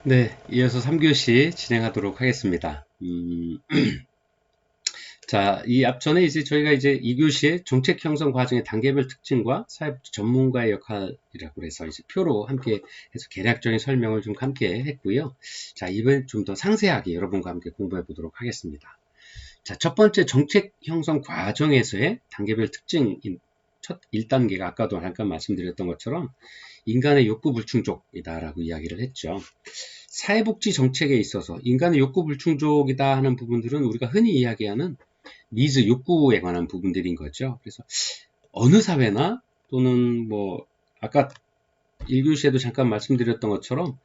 네, 이어서 3교시 진행하도록 하겠습니다. 자, 이 앞전에 이제 저희가 이제 2교시의 정책 형성 과정의 단계별 특징과 사회복지 전문가의 역할이라고 해서 이제 표로 함께 해서 개략적인 설명을 좀 함께 했고요. 자, 이번엔 좀 더 상세하게 여러분과 함께 공부해 보도록 하겠습니다. 자, 첫 번째 정책 형성 과정에서의 단계별 특징인 첫 1단계가 아까도 잠깐 말씀드렸던 것처럼 인간의 욕구 불충족이다라고 이야기를 했죠. 사회복지 정책에 있어서 인간의 욕구 불충족이다 하는 부분들은 우리가 흔히 이야기하는 니즈, 욕구에 관한 부분들인 거죠. 그래서 어느 사회나 또는 뭐 아까 1교시에도 잠깐 말씀드렸던 것처럼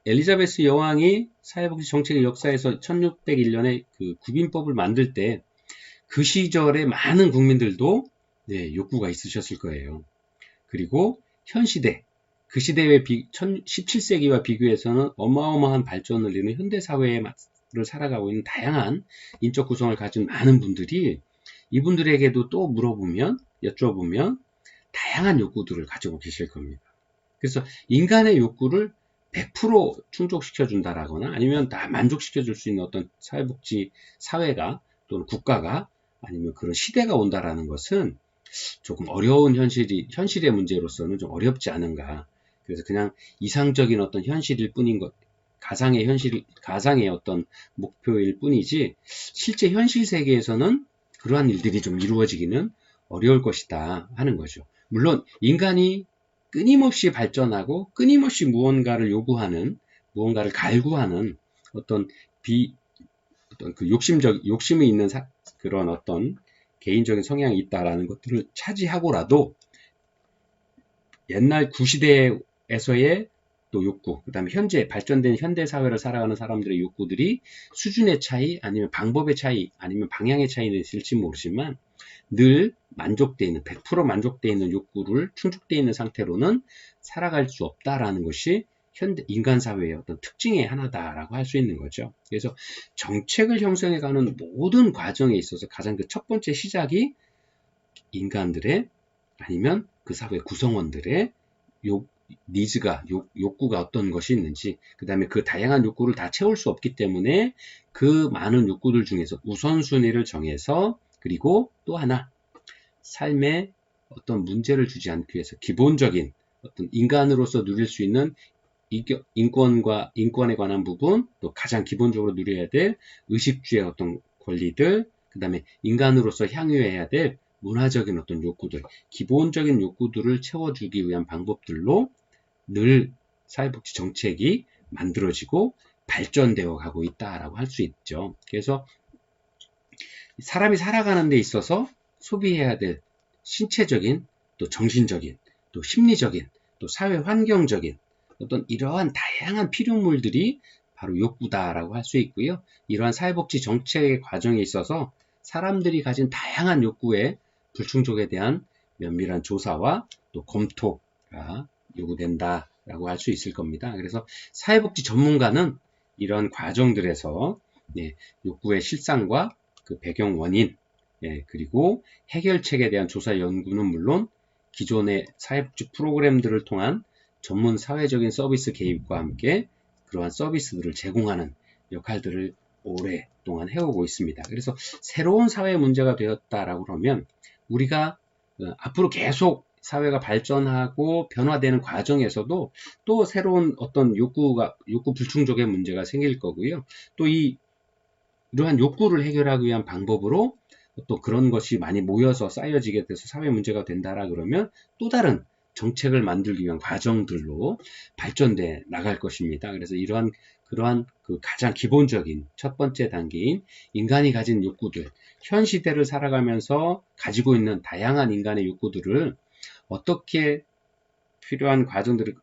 엘리자베스 여왕이 사회복지 정책의 역사에서 1601년에 그 구빈법을 만들 때 그 시절에 많은 국민들도 욕구가 있으셨을 거예요. 그리고 현 시대, 그 시대의 17세기와 비교해서는 어마어마한 발전을 이루는 현대사회를 살아가고 있는 다양한 인적 구성을 가진 많은 분들이 이분들에게도 또 물어보면, 여쭤보면 다양한 욕구들을 가지고 계실 겁니다. 그래서 인간의 욕구를 100% 충족시켜준다라거나 아니면 다 만족시켜줄 수 있는 어떤 사회복지 사회가 또는 국가가 아니면 그런 시대가 온다라는 것은 조금 어려운 현실의 문제로서는 좀 어렵지 않은가. 그래서 그냥 이상적인 어떤 현실일 뿐인 것, 가상의 어떤 목표일 뿐이지, 실제 현실 세계에서는 그러한 일들이 좀 이루어지기는 어려울 것이다 하는 거죠. 물론, 인간이 끊임없이 발전하고 끊임없이 무언가를 갈구하는 어떤 어떤 그 욕심이 있는 그런 어떤 개인적인 성향이 있다라는 것들을 차지하고라도 옛날 구시대에서의 또 욕구, 그 다음에 현재 발전된 현대 사회를 살아가는 사람들의 욕구들이 수준의 차이, 아니면 방법의 차이, 아니면 방향의 차이는 있을지 모르지만 늘 만족되어 있는, 100% 만족되어 있는 욕구를 충족되어 있는 상태로는 살아갈 수 없다라는 것이 현대 인간 사회의 어떤 특징의 하나다라고 할 수 있는 거죠. 그래서 정책을 형성해가는 모든 과정에 있어서 가장 그 첫 번째 시작이 인간들의 아니면 그 사회 구성원들의 욕구가 어떤 것이 있는지, 그 다음에 그 다양한 욕구를 다 채울 수 없기 때문에 그 많은 욕구들 중에서 우선순위를 정해서, 그리고 또 하나, 삶에 어떤 문제를 주지 않기 위해서 기본적인 어떤 인간으로서 누릴 수 있는 인권에 관한 부분, 또 가장 기본적으로 누려야 될 의식주의 어떤 권리들, 그 다음에 인간으로서 향유해야 될 문화적인 어떤 욕구들, 기본적인 욕구들을 채워주기 위한 방법들로 늘 사회복지 정책이 만들어지고 발전되어 가고 있다라고 할 수 있죠. 그래서 사람이 살아가는 데 있어서 소비해야 될 신체적인, 또 정신적인, 또 심리적인, 또 사회 환경적인 어떤 이러한 다양한 필요물들이 바로 욕구다라고 할 수 있고요. 이러한 사회복지 정책의 과정에 있어서 사람들이 가진 다양한 욕구의 불충족에 대한 면밀한 조사와 또 검토가 요구된다라고 할 수 있을 겁니다. 그래서 사회복지 전문가는 이런 과정들에서 욕구의 실상과 그 배경 원인, 그리고 해결책에 대한 조사 연구는 물론 기존의 사회복지 프로그램들을 통한 전문 사회적인 서비스 개입과 함께 그러한 서비스들을 제공하는 역할들을 오랫동안 해오고 있습니다. 그래서 새로운 사회 문제가 되었다라고 그러면 우리가 앞으로 계속 사회가 발전하고 변화되는 과정에서도 또 새로운 어떤 욕구 불충족의 문제가 생길 거고요. 또 이러한 욕구를 해결하기 위한 방법으로 또 그런 것이 많이 모여서 쌓여지게 돼서 사회 문제가 된다라 그러면 또 다른 정책을 만들기 위한 과정들로 발전돼 나갈 것입니다. 그래서 그러한 그 가장 기본적인 첫 번째 단계인 인간이 가진 욕구들, 현 시대를 살아가면서 가지고 있는 다양한 인간의 욕구들을 어떻게 필요한 과정들을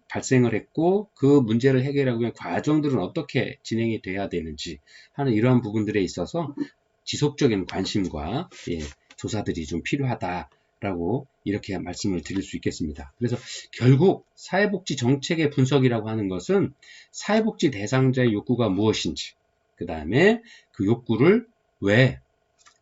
발생을 했고 그 문제를 해결하기 위한 과정들은 어떻게 진행이 돼야 되는지 하는 이러한 부분들에 있어서 지속적인 관심과 조사들이 좀 필요하다라고 이렇게 말씀을 드릴 수 있겠습니다. 그래서 결국 사회복지 정책의 분석이라고 하는 것은 사회복지 대상자의 욕구가 무엇인지, 그 다음에 그 욕구를 왜,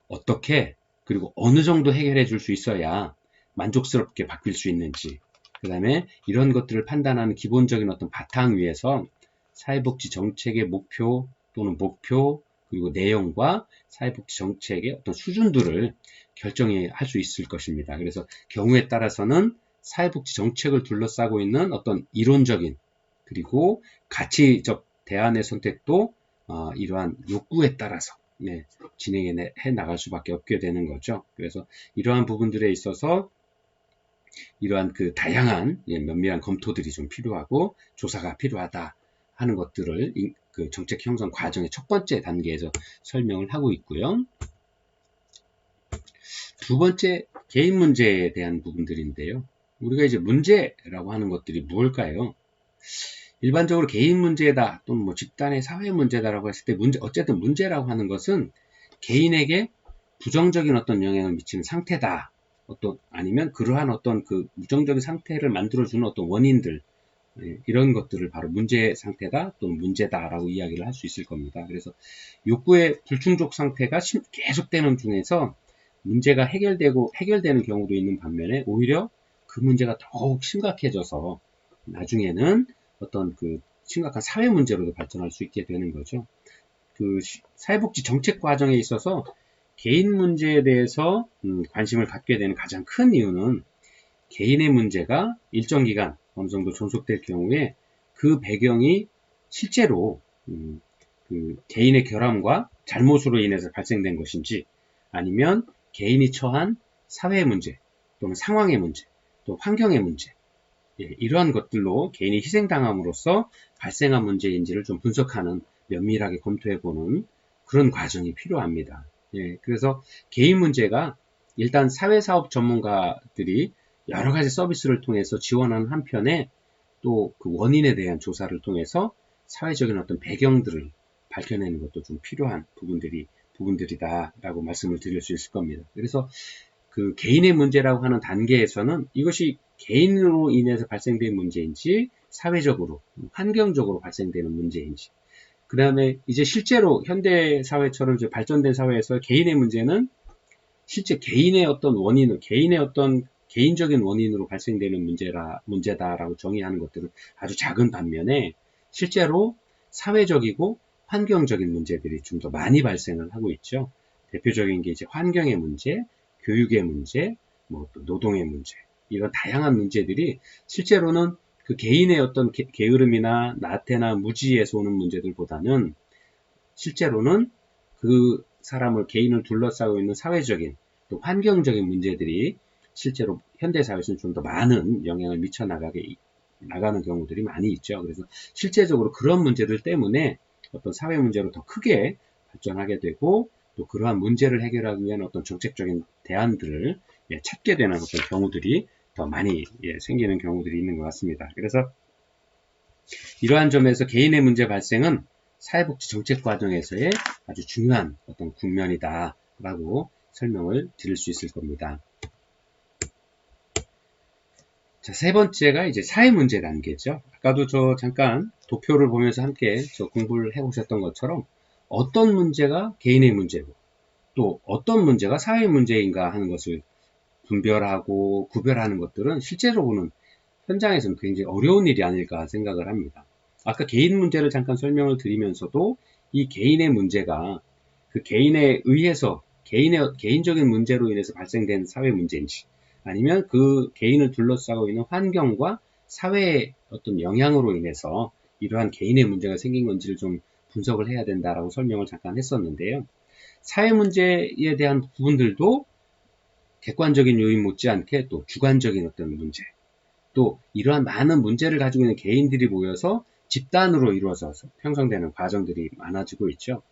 어떻게, 그리고 어느 정도 해결해 줄 수 있어야 만족스럽게 바뀔 수 있는지, 그 다음에 이런 것들을 판단하는 기본적인 어떤 바탕 위에서 사회복지 정책의 목표 또는 목표 그리고 내용과 사회복지 정책의 어떤 수준들을 결정할 수 있을 것입니다. 그래서 경우에 따라서는 사회복지 정책을 둘러싸고 있는 어떤 이론적인 그리고 가치적 대안의 선택도 이러한 욕구에 따라서 진행해 나갈 수밖에 없게 되는 거죠. 그래서 이러한 부분들에 있어서 이러한 그 다양한 면밀한 검토들이 좀 필요하고 조사가 필요하다 하는 것들을 그 정책 형성 과정의 첫 번째 단계에서 설명을 하고 있고요. 두 번째, 개인 문제에 대한 부분들인데요. 우리가 이제 문제라고 하는 것들이 무엇일까요? 일반적으로 개인 문제다 또는 뭐 집단의 사회 문제다라고 했을 때 어쨌든 문제라고 하는 것은 개인에게 부정적인 어떤 영향을 미치는 상태다. 아니면 그러한 어떤 그 부정적인 상태를 만들어주는 어떤 원인들, 이런 것들을 바로 문제 상태다 또는 문제다라고 이야기를 할 수 있을 겁니다. 그래서 욕구의 불충족 상태가 계속되는 중에서 문제가 해결되는 경우도 있는 반면에 오히려 그 문제가 더욱 심각해져서 나중에는 어떤 그 심각한 사회 문제로도 발전할 수 있게 되는 거죠. 그 사회복지 정책 과정에 있어서 개인 문제에 대해서 관심을 갖게 되는 가장 큰 이유는 개인의 문제가 일정 기간 어느 정도 존속될 경우에 그 배경이 실제로 그 개인의 결함과 잘못으로 인해서 발생된 것인지 아니면 개인이 처한 사회의 문제 또는 상황의 문제 또 환경의 문제 이러한 것들로 개인이 희생당함으로써 발생한 문제인지를 좀 분석하는 면밀하게 검토해보는 그런 과정이 필요합니다. 그래서 개인 문제가 일단 사회사업 전문가들이 여러 가지 서비스를 통해서 지원하는 한편에 또 그 원인에 대한 조사를 통해서 사회적인 어떤 배경들을 밝혀내는 것도 좀 필요한 부분들이다라고 말씀을 드릴 수 있을 겁니다. 그래서 그 개인의 문제라고 하는 단계에서는 이것이 개인으로 인해서 발생된 문제인지 사회적으로, 환경적으로 발생되는 문제인지 그 다음에 이제 실제로 현대 사회처럼 이제 발전된 사회에서 개인의 문제는 실제 개인의 어떤 원인을, 개인의 어떤 개인적인 원인으로 발생되는 문제다라고 정의하는 것들은 아주 작은 반면에 실제로 사회적이고 환경적인 문제들이 좀 더 많이 발생을 하고 있죠. 대표적인 게 이제 환경의 문제, 교육의 문제, 뭐 또 노동의 문제, 이런 다양한 문제들이 실제로는 그 개인의 어떤 게으름이나 나태나 무지에서 오는 문제들보다는 실제로는 그 사람을 개인을 둘러싸고 있는 사회적인 또 환경적인 문제들이 실제로 현대사회에서는 좀 더 많은 영향을 미쳐 나가는 경우들이 많이 있죠. 그래서 실제적으로 그런 문제들 때문에 어떤 사회 문제로 더 크게 발전하게 되고 또 그러한 문제를 해결하기 위한 어떤 정책적인 대안들을 찾게 되는 어떤 경우들이 더 많이 생기는 경우들이 있는 것 같습니다. 그래서 이러한 점에서 개인의 문제 발생은 사회복지 정책 과정에서의 아주 중요한 어떤 국면이다라고 설명을 드릴 수 있을 겁니다. 자, 세 번째가 이제 사회문제 단계죠. 아까도 저 잠깐 도표를 보면서 함께 공부를 해보셨던 것처럼 어떤 문제가 개인의 문제고 또 어떤 문제가 사회 문제인가 하는 것을 분별하고 구별하는 것들은 실제로 보는 현장에서는 굉장히 어려운 일이 아닐까 생각을 합니다. 아까 개인 문제를 잠깐 설명을 드리면서도 이 개인의 문제가 그 개인에 의해서 개인적인 문제로 인해서 발생된 사회 문제인지 아니면 그 개인을 둘러싸고 있는 환경과 사회의 어떤 영향으로 인해서 이러한 개인의 문제가 생긴 건지를 좀 분석을 해야 된다라고 설명을 잠깐 했었는데요. 사회 문제에 대한 부분들도 객관적인 요인 못지않게 또 주관적인 어떤 문제, 또 이러한 많은 문제를 가지고 있는 개인들이 모여서 집단으로 이루어져서 형성되는 과정들이 많아지고 있죠.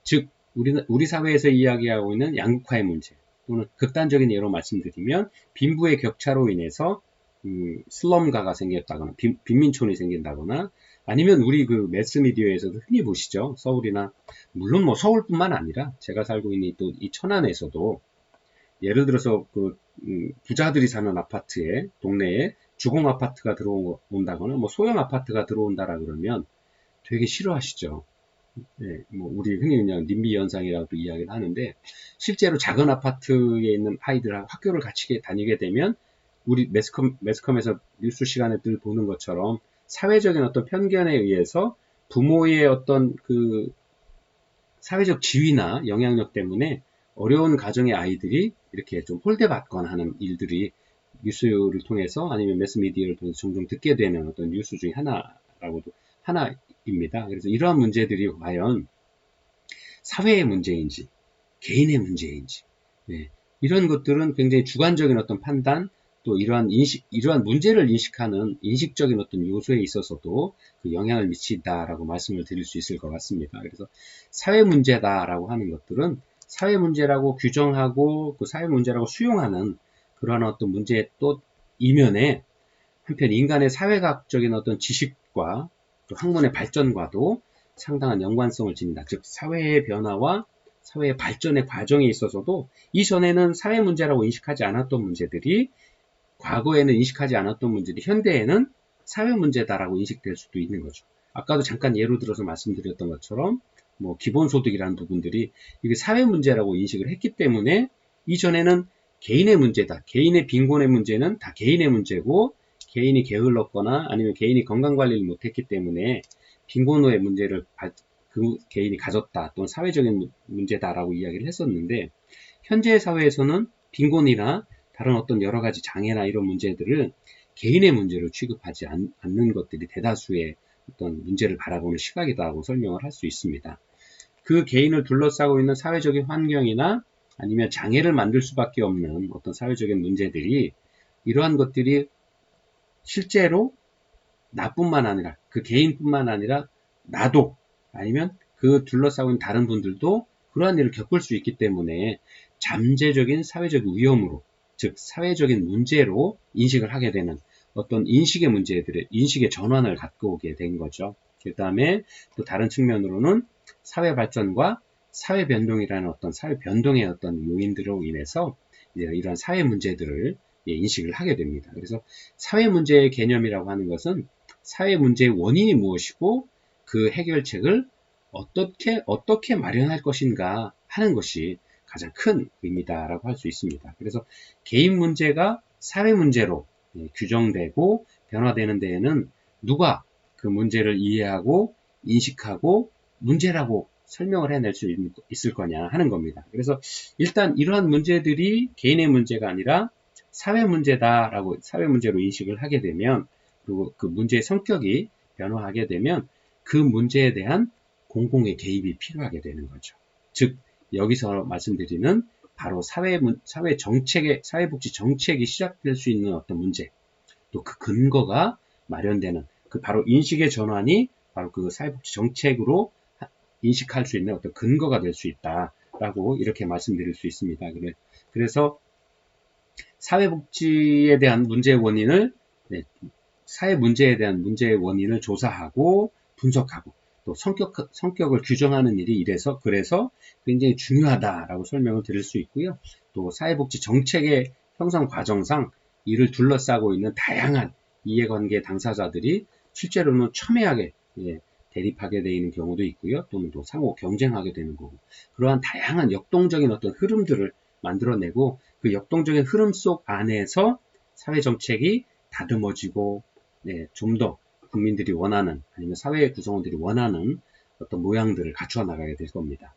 즉 우리 사회에서 이야기하고 있는 양극화의 문제 또는 극단적인 예로 말씀드리면 빈부의 격차로 인해서 슬럼가가 생겼다거나 빈민촌이 생긴다거나 아니면 우리 그 매스미디어에서도 흔히 보시죠. 서울이나 물론 뭐 서울뿐만 아니라 제가 살고 있는 또 이 천안에서도 예를 들어서 그 부자들이 사는 아파트에 동네에 주공 아파트가 들어온다거나 뭐 소형 아파트가 들어온다라 그러면 되게 싫어하시죠. 뭐 우리 흔히 그냥 님비 현상이라고 이야기를 하는데 실제로 작은 아파트에 있는 아이들하고 학교를 같이 다니게 되면 우리 매스컴에서 뉴스 시간에 늘 보는 것처럼 사회적인 어떤 편견에 의해서 부모의 어떤 그 사회적 지위나 영향력 때문에 어려운 가정의 아이들이 이렇게 좀 홀대받거나 하는 일들이 뉴스를 통해서 아니면 매스미디어를 통해서 종종 듣게 되는 어떤 뉴스 중에 하나입니다. 그래서 이러한 문제들이 과연 사회의 문제인지 개인의 문제인지, 네, 이런 것들은 굉장히 주관적인 어떤 판단, 또 이러한 문제를 인식하는 인식적인 어떤 요소에 있어서도 그 영향을 미친다라고 말씀을 드릴 수 있을 것 같습니다. 그래서 사회 문제다라고 하는 것들은 사회 문제라고 규정하고 그 사회 문제라고 수용하는 그러한 어떤 문제의 또 이면에 한편 인간의 사회학적인 어떤 지식과 또 학문의 발전과도 상당한 연관성을 지닌다. 즉 사회의 변화와 사회의 발전의 과정에 있어서도 이전에는 사회 문제라고 인식하지 않았던 문제들이, 과거에는 인식하지 않았던 문제들이 현대에는 사회 문제다라고 인식될 수도 있는 거죠. 아까도 잠깐 예로 들어서 말씀드렸던 것처럼 뭐 기본소득이라는 부분들이 이게 사회 문제라고 인식을 했기 때문에 이전에는 개인의 문제다, 개인의 빈곤의 문제는 다 개인의 문제고, 개인이 게을렀거나 아니면 개인이 건강관리를 못했기 때문에 빈곤의 문제를 그 개인이 가졌다, 또는 사회적인 문제다라고 이야기를 했었는데, 현재의 사회에서는 빈곤이나 다른 어떤 여러 가지 장애나 이런 문제들을 개인의 문제로 취급하지 않는 것들이 대다수의 어떤 문제를 바라보는 시각이다라고 설명을 할 수 있습니다. 그 개인을 둘러싸고 있는 사회적인 환경이나 아니면 장애를 만들 수밖에 없는 어떤 사회적인 문제들이, 이러한 것들이 실제로 나뿐만 아니라 그 개인뿐만 아니라 나도 아니면 그 둘러싸고 있는 다른 분들도 그러한 일을 겪을 수 있기 때문에 잠재적인 사회적 위험으로, 즉 사회적인 문제로 인식을 하게 되는 어떤 인식의 문제들의 인식의 전환을 갖고 오게 된 거죠. 그 다음에 또 다른 측면으로는 사회 발전과 사회 변동이라는 어떤 사회 변동의 어떤 요인들로 인해서 이런 사회 문제들을 인식을 하게 됩니다. 그래서 사회 문제의 개념이라고 하는 것은 사회 문제의 원인이 무엇이고 그 해결책을 어떻게 마련할 것인가 하는 것이 가장 큰 의미다라고 할 수 있습니다. 그래서 개인 문제가 사회 문제로 규정되고 변화되는 데에는 누가 그 문제를 이해하고 인식하고 문제라고 설명을 해낼 수 있을 거냐 하는 겁니다. 그래서 일단 이러한 문제들이 개인의 문제가 아니라 사회 문제다라고, 사회 문제로 인식을 하게 되면, 그리고 그 문제의 성격이 변화하게 되면 그 문제에 대한 공공의 개입이 필요하게 되는 거죠. 즉 여기서 말씀드리는 바로 사회복지 정책이 시작될 수 있는 어떤 문제, 또 그 근거가 마련되는 그 바로 인식의 전환이 바로 그 사회복지 정책으로 인식할 수 있는 어떤 근거가 될 수 있다라고 이렇게 말씀드릴 수 있습니다. 그래서 사회복지에 대한 문제의 원인을, 사회 문제에 대한 문제의 원인을 조사하고 분석하고 또 성격을 규정하는 일이 그래서 굉장히 중요하다라고 설명을 드릴 수 있고요. 또 사회복지 정책의 형성 과정상 이를 둘러싸고 있는 다양한 이해관계 당사자들이 실제로는 첨예하게 대립하게 되어 있는 경우도 있고요. 또는 또 상호 경쟁하게 되는 거고, 그러한 다양한 역동적인 어떤 흐름들을 만들어내고 그 역동적인 흐름 속 안에서 사회정책이 다듬어지고 좀 더 국민들이 원하는, 아니면 사회 구성원들이 원하는 어떤 모양들을 갖추어 나가게 될 겁니다.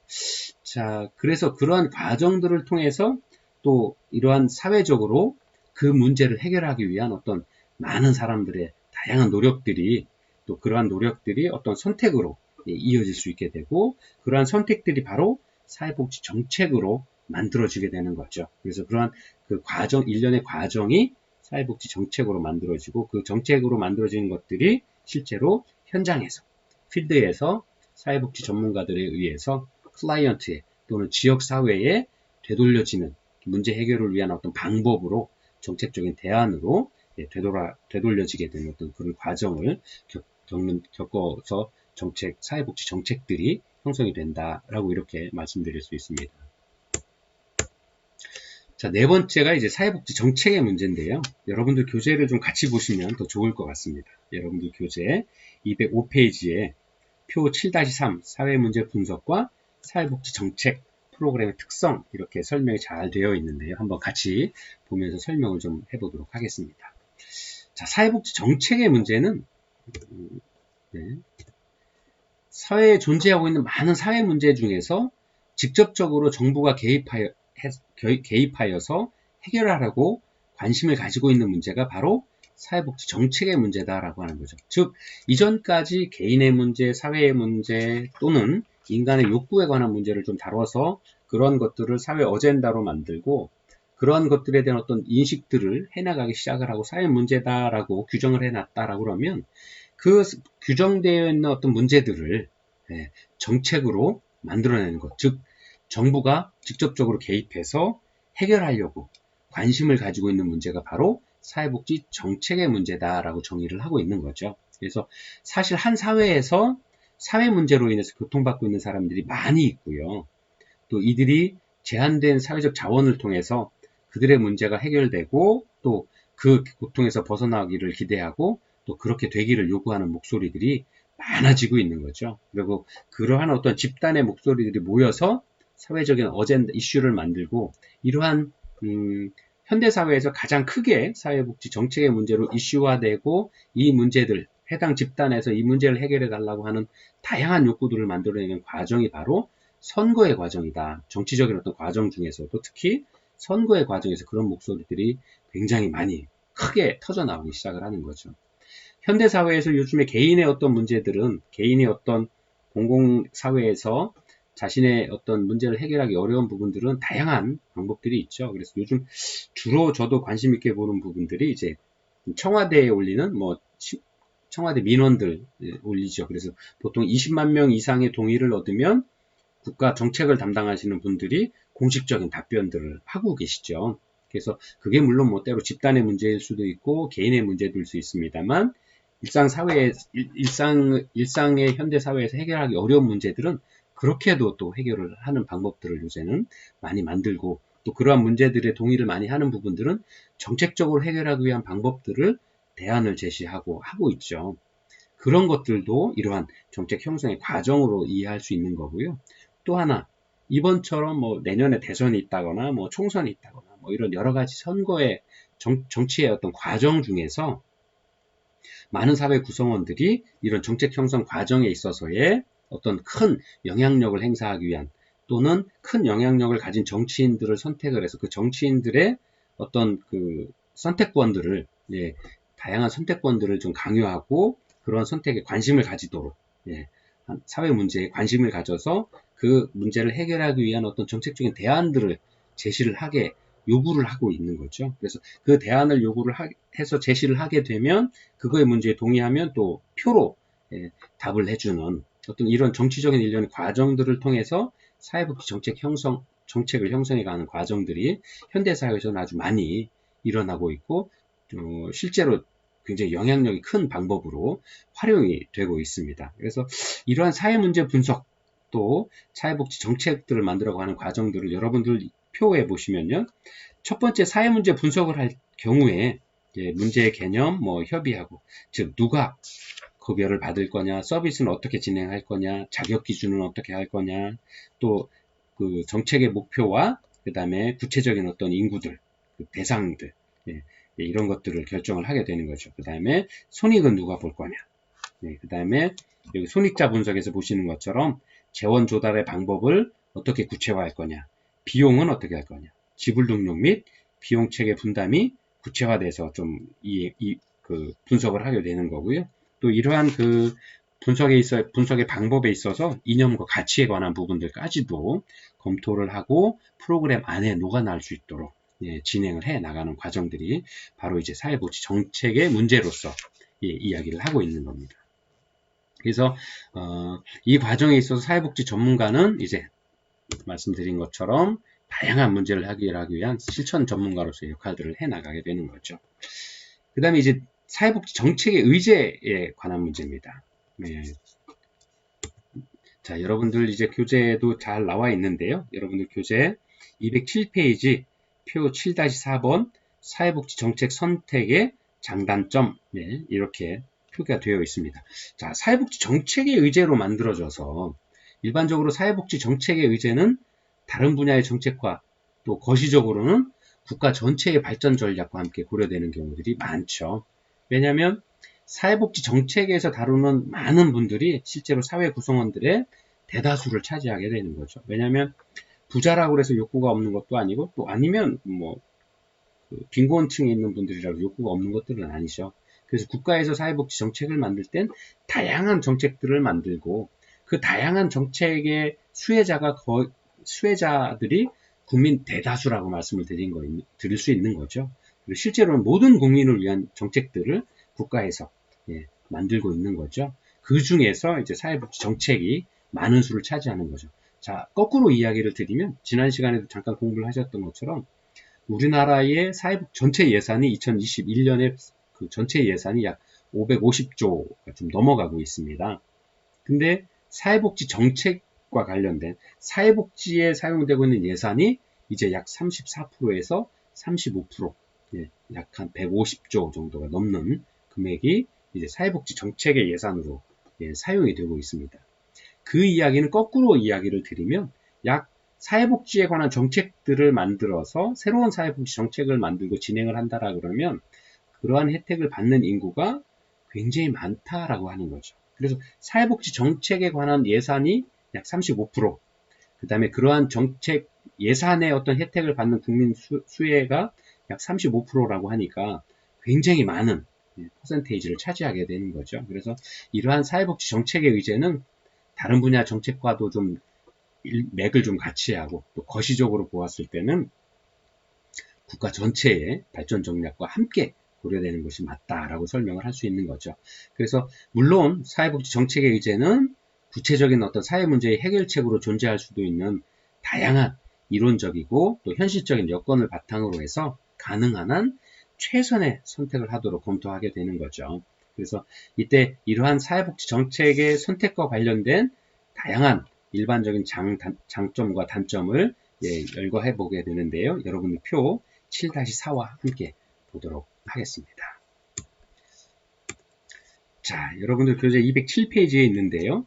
자, 그래서 그러한 과정들을 통해서 또 이러한 사회적으로 그 문제를 해결하기 위한 어떤 많은 사람들의 다양한 노력들이, 또 그러한 노력들이 어떤 선택으로 이어질 수 있게 되고, 그러한 선택들이 바로 사회복지 정책으로 만들어지게 되는 거죠. 그래서 그러한 그 과정, 일련의 과정이 사회복지 정책으로 만들어지고, 그 정책으로 만들어지는 것들이 실제로 현장에서, 필드에서 사회복지 전문가들에 의해서 클라이언트에 또는 지역사회에 되돌려지는 문제 해결을 위한 어떤 방법으로, 정책적인 대안으로 되돌려지게 되는 어떤 그런 과정을 겪어서 사회복지 정책들이 형성이 된다라고 이렇게 말씀드릴 수 있습니다. 자, 네 번째가 이제 사회복지 정책의 문제인데요. 여러분들 교재를 좀 같이 보시면 더 좋을 것 같습니다. 여러분들 교재 205페이지에 표 7-3 사회문제 분석과 사회복지 정책 프로그램의 특성, 이렇게 설명이 잘 되어 있는데요. 한번 같이 보면서 설명을 좀 해보도록 하겠습니다. 자, 사회복지 정책의 문제는 사회에 존재하고 있는 많은 사회 문제 중에서 직접적으로 정부가 개입하여서 해결하라고 관심을 가지고 있는 문제가 바로 사회복지 정책의 문제다라고 하는 거죠. 즉, 이전까지 개인의 문제, 사회의 문제 또는 인간의 욕구에 관한 문제를 좀 다뤄서 그런 것들을 사회 어젠다로 만들고 그런 것들에 대한 어떤 인식들을 해나가기 시작을 하고 사회 문제다라고 규정을 해놨다라고 그러면 그 규정되어 있는 어떤 문제들을 정책으로 만들어내는 것. 즉, 정부가 직접적으로 개입해서 해결하려고 관심을 가지고 있는 문제가 바로 사회복지 정책의 문제다라고 정의를 하고 있는 거죠. 그래서 사실 한 사회에서 사회 문제로 인해서 고통받고 있는 사람들이 많이 있고요. 또 이들이 제한된 사회적 자원을 통해서 그들의 문제가 해결되고 또 그 고통에서 벗어나기를 기대하고 또 그렇게 되기를 요구하는 목소리들이 많아지고 있는 거죠. 그리고 그러한 어떤 집단의 목소리들이 모여서 사회적인 어젠다 이슈를 만들고 이러한 현대사회에서 가장 크게 사회복지 정책의 문제로 이슈화되고 이 문제들, 해당 집단에서 이 문제를 해결해 달라고 하는 다양한 욕구들을 만들어내는 과정이 바로 선거의 과정이다. 정치적인 어떤 과정 중에서도 특히 선거의 과정에서 그런 목소리들이 굉장히 많이 크게 터져나오기 시작을 하는 거죠. 현대사회에서 요즘에 개인의 어떤 문제들은 개인의 어떤 공공사회에서 자신의 어떤 문제를 해결하기 어려운 부분들은 다양한 방법들이 있죠. 그래서 요즘 주로 저도 관심 있게 보는 부분들이 이제 청와대에 올리는 청와대 민원들 올리죠. 그래서 보통 20만 명 이상의 동의를 얻으면 국가 정책을 담당하시는 분들이 공식적인 답변들을 하고 계시죠. 그래서 그게 물론 때로 집단의 문제일 수도 있고 개인의 문제일 수 있습니다만 일상의 현대 사회에서 해결하기 어려운 문제들은 그렇게도 또 해결을 하는 방법들을 요새는 많이 만들고 또 그러한 문제들의 동의를 많이 하는 부분들은 정책적으로 해결하기 위한 방법들을 대안을 제시하고 하고 있죠. 그런 것들도 이러한 정책 형성의 과정으로 이해할 수 있는 거고요. 또 하나 이번처럼 내년에 대선이 있다거나 총선이 있다거나 이런 여러 가지 선거의 정치의 어떤 과정 중에서 많은 사회 구성원들이 이런 정책 형성 과정에 있어서의 어떤 큰 영향력을 행사하기 위한 또는 큰 영향력을 가진 정치인들을 선택을 해서 그 정치인들의 어떤 그 선택권들을 다양한 선택권들을 좀 강요하고 그런 선택에 관심을 가지도록 사회 문제에 관심을 가져서 그 문제를 해결하기 위한 어떤 정책적인 대안들을 제시를 하게 요구를 하고 있는 거죠. 그래서 그 대안을 요구를 해서 제시를 하게 되면 그거의 문제에 동의하면 또 표로 답을 해주는 어떤 이런 정치적인 일련의 과정들을 통해서 사회복지 정책을 형성해가는 과정들이 현대사회에서는 아주 많이 일어나고 있고 실제로 굉장히 영향력이 큰 방법으로 활용이 되고 있습니다. 그래서 이러한 사회 문제 분석 또 사회복지 정책들을 만들어가는 과정들을 여러분들 표에 보시면요. 첫 번째 사회 문제 분석을 할 경우에 문제의 개념, 협의하고 즉 누가 급여를 받을 거냐, 서비스는 어떻게 진행할 거냐, 자격 기준은 어떻게 할 거냐, 또 그 정책의 목표와 그 다음에 구체적인 어떤 인구들, 그 대상들 이런 것들을 결정을 하게 되는 거죠. 그 다음에 손익은 누가 볼 거냐, 그 다음에 여기 손익자 분석에서 보시는 것처럼 재원 조달의 방법을 어떻게 구체화할 거냐, 비용은 어떻게 할 거냐, 지불 능력 및 비용 체계 분담이 구체화돼서 좀 그 분석을 하게 되는 거고요. 또 이러한 그 분석의 방법에 있어서 이념과 가치에 관한 부분들까지도 검토를 하고 프로그램 안에 녹아날 수 있도록 진행을 해 나가는 과정들이 바로 이제 사회복지 정책의 문제로서 이야기를 하고 있는 겁니다. 그래서 이 과정에 있어서 사회복지 전문가는 이제 말씀드린 것처럼 다양한 문제를 해결하기 위한 실천 전문가로서의 역할들을 해 나가게 되는 거죠. 그 다음에 이제 사회복지 정책의 의제에 관한 문제입니다. 자, 여러분들 이제 교재도 잘 나와 있는데요. 여러분들 교재 207페이지 표 7-4번 사회복지 정책 선택의 장단점 이렇게 표기가 되어 있습니다. 자, 사회복지 정책의 의제로 만들어져서 일반적으로 사회복지 정책의 의제는 다른 분야의 정책과 또 거시적으로는 국가 전체의 발전 전략과 함께 고려되는 경우들이 많죠. 왜냐하면 사회복지 정책에서 다루는 많은 분들이 실제로 사회 구성원들의 대다수를 차지하게 되는 거죠. 왜냐하면 부자라고 해서 욕구가 없는 것도 아니고 또 아니면 뭐 빈곤층에 있는 분들이라고 욕구가 없는 것들은 아니죠. 그래서 국가에서 사회복지 정책을 만들 땐 다양한 정책들을 만들고 그 다양한 정책의 수혜자들이 국민 대다수라고 말씀을 드릴 수 있는 거죠. 그리고 실제로는 모든 국민을 위한 정책들을 국가에서 만들고 있는 거죠. 그 중에서 이제 사회복지 정책이 많은 수를 차지하는 거죠. 자, 거꾸로 이야기를 드리면 지난 시간에도 잠깐 공부를 하셨던 것처럼 우리나라의 사회복지 전체 예산이 2021년에 그 전체 예산이 약 550조가 좀 넘어가고 있습니다. 근데 사회복지 정책과 관련된 사회복지에 사용되고 있는 예산이 이제 약 34%에서 35%, 약 한 150조 정도가 넘는 금액이 이제 사회복지 정책의 예산으로 사용이 되고 있습니다. 그 이야기는 거꾸로 이야기를 드리면 약 사회복지에 관한 정책들을 만들어서 새로운 사회복지 정책을 만들고 진행을 한다라 그러면 그러한 혜택을 받는 인구가 굉장히 많다라고 하는 거죠. 그래서 사회복지 정책에 관한 예산이 약 35%, 그 다음에 그러한 정책 예산의 어떤 혜택을 받는 국민 수혜가 약 35%라고 하니까 굉장히 많은 퍼센테이지를 차지하게 되는 거죠. 그래서 이러한 사회복지 정책의 의제는 다른 분야 정책과도 좀 맥을 좀 같이 하고 또 거시적으로 보았을 때는 국가 전체의 발전 전략과 함께 고려되는 것이 맞다라고 설명을 할 수 있는 거죠. 그래서 물론 사회복지 정책의 의제는 구체적인 어떤 사회 문제의 해결책으로 존재할 수도 있는 다양한 이론적이고 또 현실적인 여건을 바탕으로 해서 가능한 한 최선의 선택을 하도록 검토하게 되는 거죠. 그래서 이때 이러한 사회복지 정책의 선택과 관련된 다양한 일반적인 장점과 단점을 열거해 보게 되는데요. 여러분들 표 7-4와 함께 보도록 하겠습니다. 자, 여러분들 교재 207페이지에 있는데요.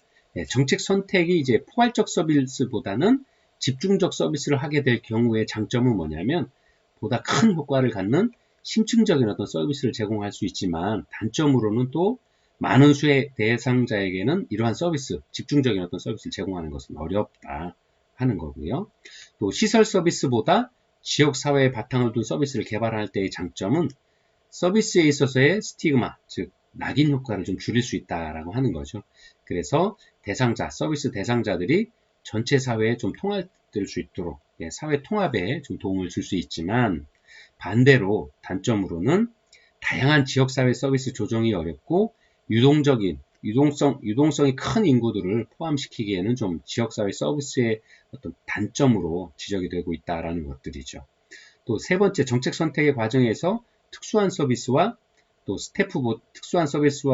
정책 선택이 이제 포괄적 서비스보다는 집중적 서비스를 하게 될 경우의 장점은 뭐냐면 보다 큰 효과를 갖는 심층적인 어떤 서비스를 제공할 수 있지만 단점으로는 또 많은 수의 대상자에게는 이러한 서비스, 집중적인 어떤 서비스를 제공하는 것은 어렵다 하는 거고요. 또 시설 서비스보다 지역사회의 바탕을 둔 서비스를 개발할 때의 장점은 서비스에 있어서의 스티그마, 즉 낙인 효과를 좀 줄일 수 있다라고 하는 거죠. 그래서 서비스 대상자들이 전체 사회에 좀 통합될 수 있도록 사회 통합에 좀 도움을 줄 수 있지만 반대로 단점으로는 다양한 지역사회 서비스 조정이 어렵고 유동성이 큰 인구들을 포함시키기에는 좀 지역사회 서비스의 어떤 단점으로 지적이 되고 있다라는 것들이죠. 또 세 번째, 정책 선택의 과정에서 특수한 서비스와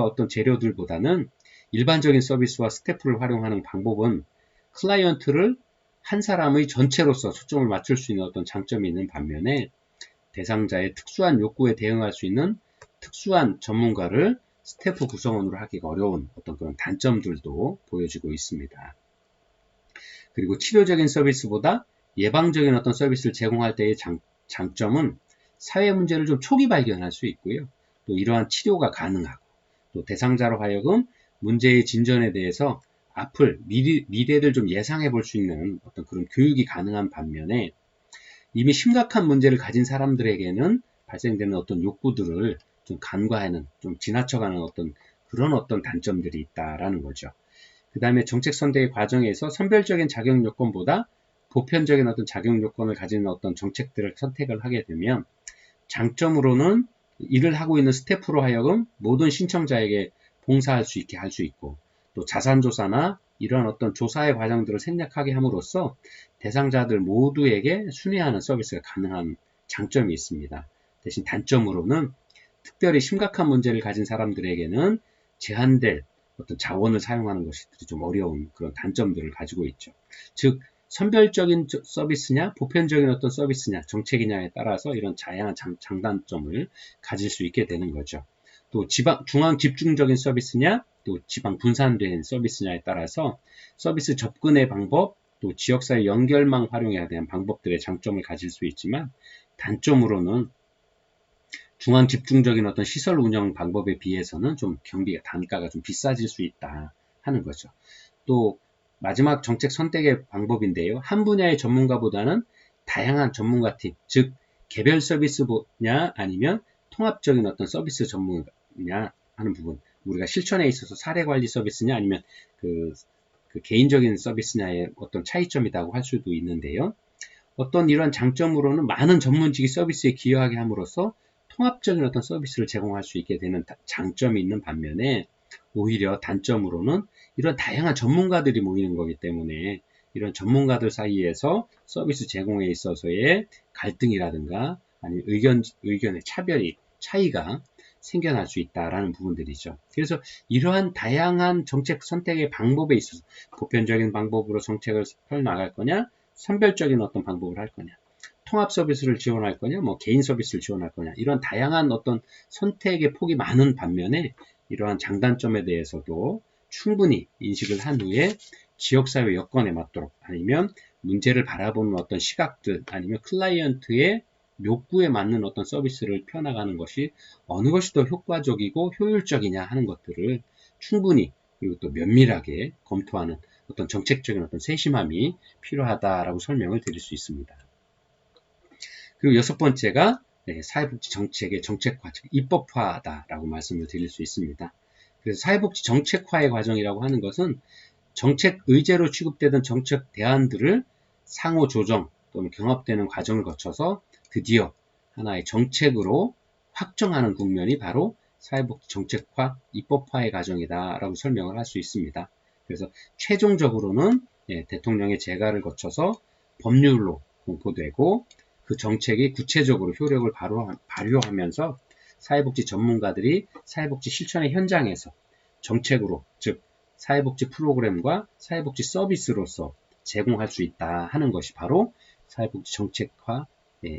어떤 재료들보다는 일반적인 서비스와 스태프를 활용하는 방법은 클라이언트를 한 사람의 전체로서 초점을 맞출 수 있는 어떤 장점이 있는 반면에 대상자의 특수한 욕구에 대응할 수 있는 특수한 전문가를 스태프 구성원으로 하기가 어려운 어떤 그런 단점들도 보여지고 있습니다. 그리고 치료적인 서비스보다 예방적인 어떤 서비스를 제공할 때의 장점은 사회 문제를 좀 초기 발견할 수 있고요. 또 이러한 치료가 가능하고 또 대상자로 하여금 문제의 진전에 대해서 미래를 좀 예상해 볼 수 있는 어떤 그런 교육이 가능한 반면에 이미 심각한 문제를 가진 사람들에게는 발생되는 어떤 욕구들을 좀 간과하는, 좀 지나쳐가는 그런 어떤 단점들이 있다라는 거죠. 그 다음에 정책 선택의 과정에서 선별적인 자격 요건보다 보편적인 어떤 자격 요건을 가진 어떤 정책들을 선택을 하게 되면 장점으로는 일을 하고 있는 스태프로 하여금 모든 신청자에게 봉사할 수 있게 할 수 있고 또 자산조사나 이런 어떤 조사의 과정들을 생략하게 함으로써 대상자들 모두에게 순회하는 서비스가 가능한 장점이 있습니다. 대신 단점으로는 특별히 심각한 문제를 가진 사람들에게는 제한될 어떤 자원을 사용하는 것이 좀 어려운 그런 단점들을 가지고 있죠. 즉 선별적인 서비스냐 보편적인 어떤 서비스냐 정책이냐에 따라서 이런 다양한 장단점을 가질 수 있게 되는 거죠. 또 중앙 집중적인 서비스냐 또 지방 분산된 서비스냐에 따라서 서비스 접근의 방법 또 지역사회 연결망 활용에 대한 방법들의 장점을 가질 수 있지만 단점으로는 중앙 집중적인 어떤 시설 운영 방법에 비해서는 좀 경비가 단가가 좀 비싸질 수 있다 하는 거죠. 또 마지막 정책 선택의 방법인데요. 한 분야의 전문가보다는 다양한 전문가팀, 즉 개별 서비스 분야 아니면 통합적인 어떤 서비스 전문가냐 하는 부분. 우리가 실천에 있어서 사례 관리 서비스냐 아니면 그 개인적인 서비스냐의 어떤 차이점이라고 할 수도 있는데요. 어떤 이런 장점으로는 많은 전문직이 서비스에 기여하게 함으로써 통합적인 어떤 서비스를 제공할 수 있게 되는 장점이 있는 반면에 오히려 단점으로는 이런 다양한 전문가들이 모이는 거기 때문에 이런 전문가들 사이에서 서비스 제공에 있어서의 갈등이라든가 아니면 의견의 차이가 생겨날 수 있다라는 부분들이죠. 그래서 이러한 다양한 정책 선택의 방법에 있어서 보편적인 방법으로 정책을 펼나갈 거냐, 선별적인 어떤 방법을 할 거냐, 통합 서비스를 지원할 거냐, 뭐 개인 서비스를 지원할 거냐, 이런 다양한 어떤 선택의 폭이 많은 반면에 이러한 장단점에 대해서도 충분히 인식을 한 후에 지역사회 여건에 맞도록 아니면 문제를 바라보는 어떤 시각들 아니면 클라이언트의 욕구에 맞는 어떤 서비스를 펴나가는 것이 어느 것이 더 효과적이고 효율적이냐 하는 것들을 충분히 그리고 또 면밀하게 검토하는 어떤 정책적인 어떤 세심함이 필요하다라고 설명을 드릴 수 있습니다. 그리고 여섯 번째가 사회복지 정책의 정책화, 즉 입법화다라고 말씀을 드릴 수 있습니다. 그래서 사회복지 정책화의 과정이라고 하는 것은 정책 의제로 취급되던 정책 대안들을 상호 조정 또는 경합되는 과정을 거쳐서 드디어 하나의 정책으로 확정하는 국면이 바로 사회복지 정책화, 입법화의 과정이다라고 설명을 할 수 있습니다. 그래서 최종적으로는 대통령의 재가를 거쳐서 법률로 공포되고 그 정책이 구체적으로 효력을 발휘하면서 사회복지 전문가들이 사회복지 실천의 현장에서 정책으로, 즉 사회복지 프로그램과 사회복지 서비스로서 제공할 수 있다 하는 것이 바로 사회복지 정책화,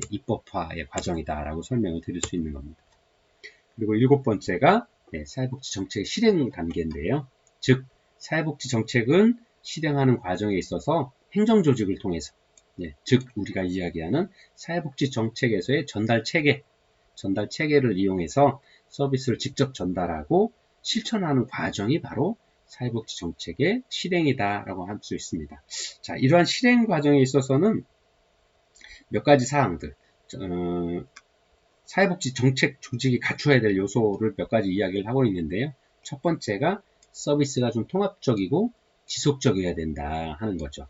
입법화의 과정이다라고 설명을 드릴 수 있는 겁니다. 그리고 일곱 번째가 사회복지 정책의 실행 단계인데요. 즉 사회복지 정책은 실행하는 과정에 있어서 행정조직을 통해서 즉 우리가 이야기하는 사회복지 정책에서의 전달 체계를 이용해서 서비스를 직접 전달하고 실천하는 과정이 바로 사회복지 정책의 실행이다라고 할 수 있습니다. 자, 이러한 실행 과정에 있어서는 몇 가지 사항들, 사회복지 정책 조직이 갖춰야 될 요소를 몇 가지 이야기를 하고 있는데요. 첫 번째가 서비스가 좀 통합적이고 지속적이어야 된다 하는 거죠.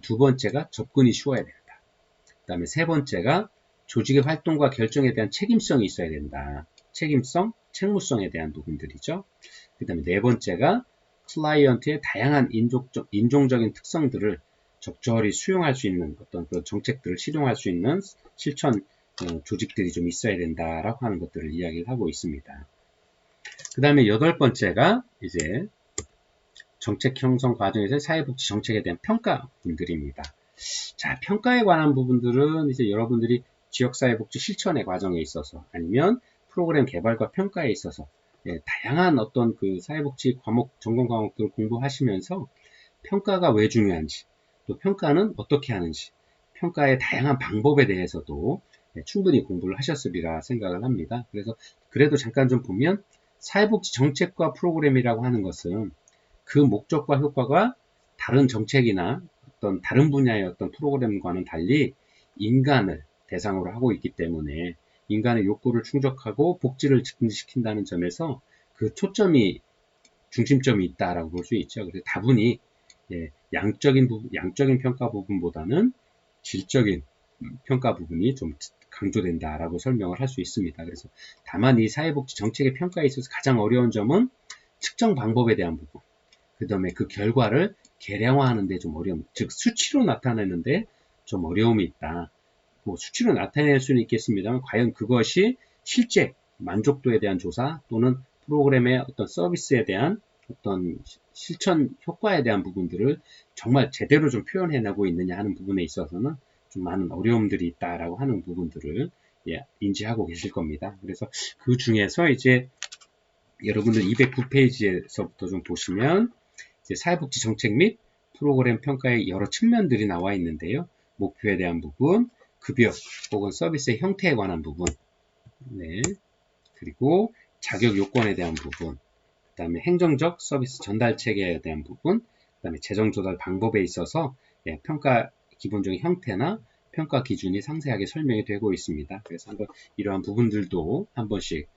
두 번째가 접근이 쉬워야 된다. 그 다음에 세 번째가 조직의 활동과 결정에 대한 책임성이 있어야 된다. 책임성, 책무성에 대한 부분들이죠. 그 다음에 네 번째가 클라이언트의 다양한 인종적인 특성들을 적절히 수용할 수 있는 어떤 그 정책들을 실용할 수 있는 실천 조직들이 좀 있어야 된다라고 하는 것들을 이야기를 하고 있습니다. 그 다음에 여덟 번째가 이제 정책 형성 과정에서 사회복지 정책에 대한 평가분들입니다. 자, 평가에 관한 부분들은 이제 여러분들이 지역사회복지 실천의 과정에 있어서 아니면 프로그램 개발과 평가에 있어서 다양한 어떤 그 사회복지 과목, 전공 과목들을 공부하시면서 평가가 왜 중요한지, 또 평가는 어떻게 하는지, 평가의 다양한 방법에 대해서도 충분히 공부를 하셨으리라 생각을 합니다. 그래서 그래도 잠깐 좀 보면 사회복지 정책과 프로그램이라고 하는 것은 그 목적과 효과가 다른 정책이나 어떤 다른 분야의 어떤 프로그램과는 달리 인간을 대상으로 하고 있기 때문에 인간의 욕구를 충족하고 복지를 증진시킨다는 점에서 그 초점이 중심점이 있다라고 볼 수 있죠. 그래서 다분히 양적인 평가 부분보다는 질적인 평가 부분이 좀 강조된다라고 설명을 할 수 있습니다. 그래서 다만 이 사회복지 정책의 평가에 있어서 가장 어려운 점은 측정 방법에 대한 부분, 그 다음에 그 결과를 계량화하는 데 좀 어려움, 즉 수치로 나타내는데 좀 어려움이 있다. 뭐 수치로 나타낼 수는 있겠습니다만 과연 그것이 실제 만족도에 대한 조사 또는 프로그램의 어떤 서비스에 대한 어떤 실천 효과에 대한 부분들을 정말 제대로 좀 표현해내고 있느냐 하는 부분에 있어서는 좀 많은 어려움들이 있다라고 하는 부분들을 인지하고 계실 겁니다. 그래서 그 중에서 이제 여러분들 209페이지에서부터 좀 보시면 이제 사회복지 정책 및 프로그램 평가의 여러 측면들이 나와 있는데요. 목표에 대한 부분, 급여 혹은 서비스의 형태에 관한 부분, 그리고 자격 요건에 대한 부분, 그 다음에 행정적 서비스 전달 체계에 대한 부분, 그 다음에 재정 조달 방법에 있어서 평가 기본적인 형태나 평가 기준이 상세하게 설명이 되고 있습니다. 그래서 한번 이러한 부분들도 한 번씩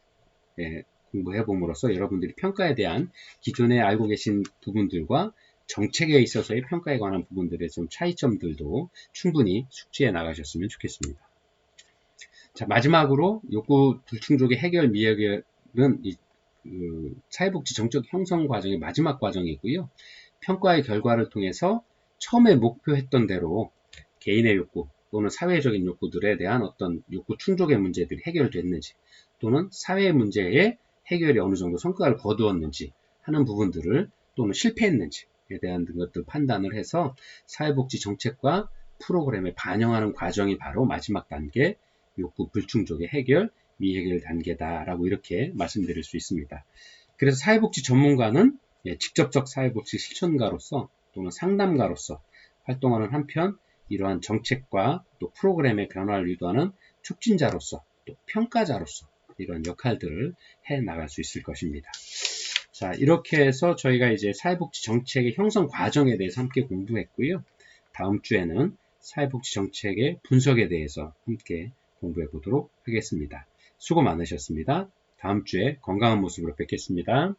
공부해 봄으로써 여러분들이 평가에 대한 기존에 알고 계신 부분들과 정책에 있어서의 평가에 관한 부분들의 좀 차이점들도 충분히 숙지해 나가셨으면 좋겠습니다. 자, 마지막으로 욕구 불충족의 해결 미해결은 사회복지 정책 형성 과정의 마지막 과정이고요. 평가의 결과를 통해서 처음에 목표했던 대로 개인의 욕구 또는 사회적인 욕구들에 대한 어떤 욕구 충족의 문제들이 해결됐는지 또는 사회 문제의 해결이 어느 정도 성과를 거두었는지 하는 부분들을 또는 실패했는지에 대한 것들 판단을 해서 사회복지 정책과 프로그램에 반영하는 과정이 바로 마지막 단계 욕구 불충족의 해결, 미해결 단계다라고 이렇게 말씀드릴 수 있습니다. 그래서 사회복지 전문가는 직접적 사회복지 실천가로서 또는 상담가로서 활동하는 한편 이러한 정책과 또 프로그램의 변화를 유도하는 촉진자로서 또 평가자로서 이런 역할들을 해 나갈 수 있을 것입니다. 자, 이렇게 해서 저희가 이제 사회복지 정책의 형성 과정에 대해서 함께 공부했고요. 다음 주에는 사회복지 정책의 분석에 대해서 함께 공부해 보도록 하겠습니다. 수고 많으셨습니다. 다음 주에 건강한 모습으로 뵙겠습니다.